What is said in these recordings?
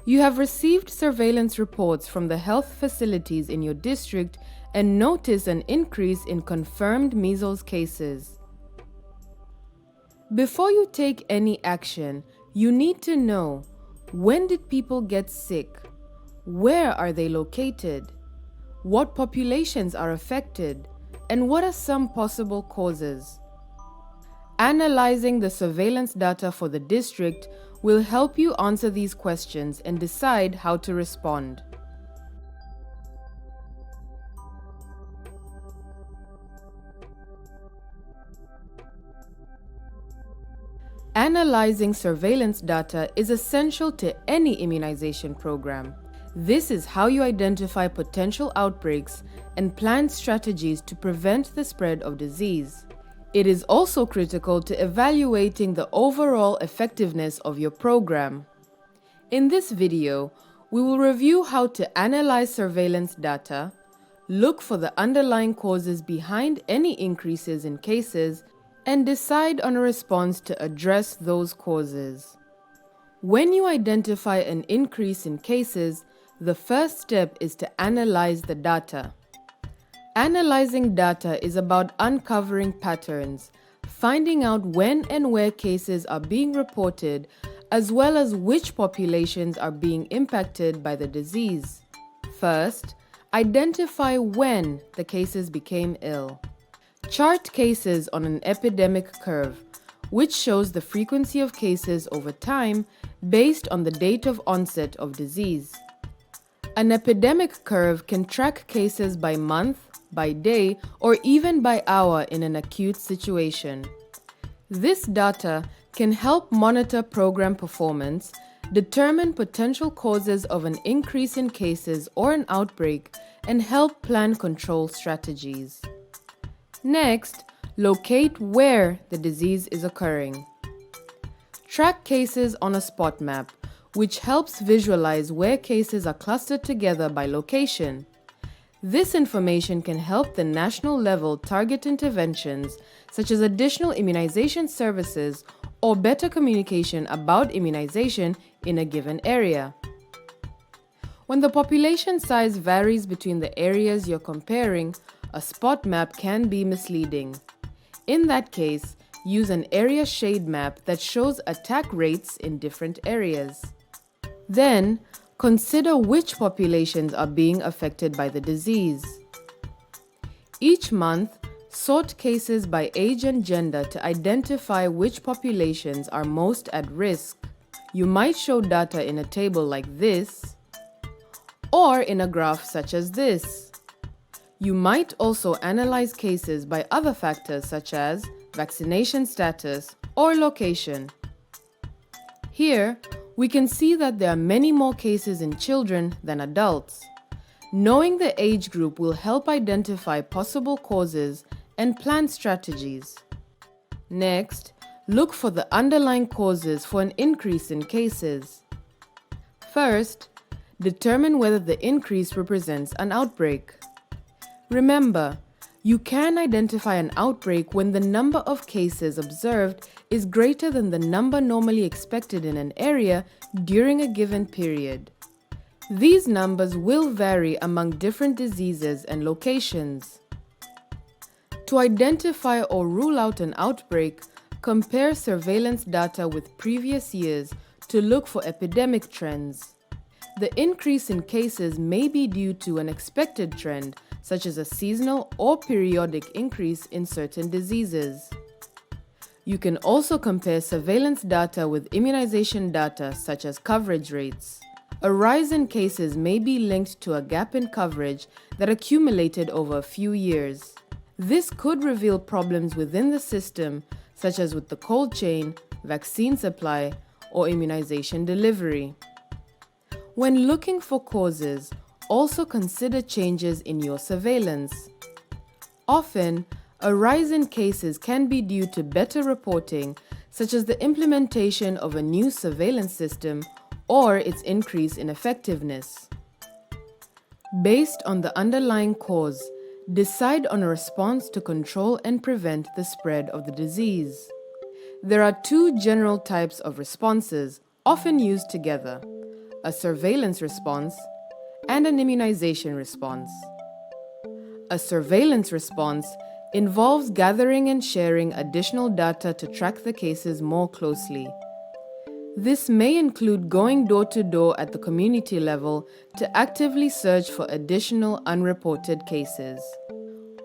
You have received surveillance reports from the health facilities in your district and notice an increase in confirmed measles cases. Before you take any action, you need to know: when did people get sick? Where are they located? What populations are affected? And what are some possible causes? Analyzing the surveillance data for the district will help you answer these questions and decide how to respond. Analyzing surveillance data is essential to any immunization program. This is how you identify potential outbreaks and plan strategies to prevent the spread of disease. It is also critical to evaluating the overall effectiveness of your program. In this video, we will review how to analyze surveillance data, look for the underlying causes behind any increases in cases, and decide on a response to address those causes. When you identify an increase in cases, the first step is to analyze the data. Analyzing data is about uncovering patterns, finding out when and where cases are being reported, as well as which populations are being impacted by the disease. First, identify when the cases became ill. Chart cases on an epidemic curve, which shows the frequency of cases over time based on the date of onset of disease. An epidemic curve can track cases by month, by day, or even by hour in an acute situation. This data can help monitor program performance, determine potential causes of an increase in cases or an outbreak, and help plan control strategies. Next, locate where the disease is occurring. Track cases on a spot map, which helps visualize where cases are clustered together by location. This information can help the national level target interventions such as additional immunization services or better communication about immunization in a given area. When the population size varies between the areas you're comparing, a spot map can be misleading. In that case, use an area shade map that shows attack rates in different areas. Then, consider which populations are being affected by the disease. Each month, sort cases by age and gender to identify which populations are most at risk. You might show data in a table like this, or in a graph such as this. You might also analyze cases by other factors such as vaccination status or location. Here, we can see that there are many more cases in children than adults. Knowing the age group will help identify possible causes and plan strategies. Next, look for the underlying causes for an increase in cases. First, determine whether the increase represents an outbreak. Remember, you can identify an outbreak when the number of cases observed is greater than the number normally expected in an area during a given period. These numbers will vary among different diseases and locations. To identify or rule out an outbreak, compare surveillance data with previous years to look for epidemic trends. The increase in cases may be due to an expected trend, such as a seasonal or periodic increase in certain diseases. You can also compare surveillance data with immunization data, such as coverage rates. A rise in cases may be linked to a gap in coverage that accumulated over a few years. This could reveal problems within the system, such as with the cold chain, vaccine supply, or immunization delivery. When looking for causes, also consider changes in your surveillance. Often, a rise in cases can be due to better reporting, such as the implementation of a new surveillance system or its increase in effectiveness. Based on the underlying cause, decide on a response to control and prevent the spread of the disease. There are two general types of responses, often used together: a surveillance response, and an immunization response. A surveillance response involves gathering and sharing additional data to track the cases more closely. This may include going door to door at the community level to actively search for additional unreported cases.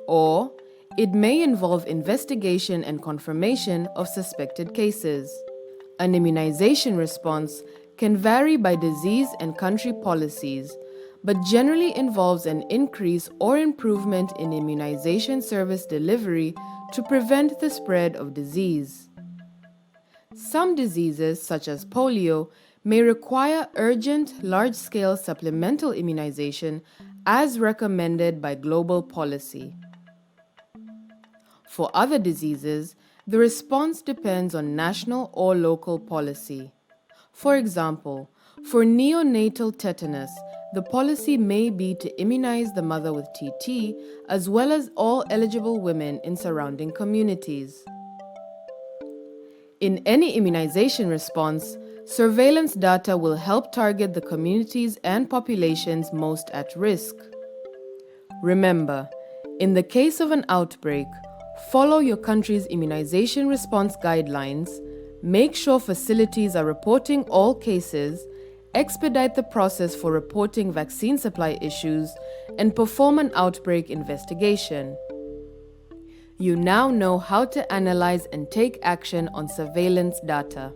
Or it may involve investigation and confirmation of suspected cases. An immunization response can vary by disease and country policies, but generally involves an increase or improvement in immunization service delivery to prevent the spread of disease. Some diseases, such as polio, may require urgent, large-scale supplemental immunization as recommended by global policy. For other diseases, the response depends on national or local policy. For example, for neonatal tetanus, the policy may be to immunize the mother with TT as well as all eligible women in surrounding communities. In any immunization response, surveillance data will help target the communities and populations most at risk. Remember, in the case of an outbreak, follow your country's immunization response guidelines, make sure facilities are reporting all cases, expedite the process for reporting vaccine supply issues, and perform an outbreak investigation. You now know how to analyze and take action on surveillance data.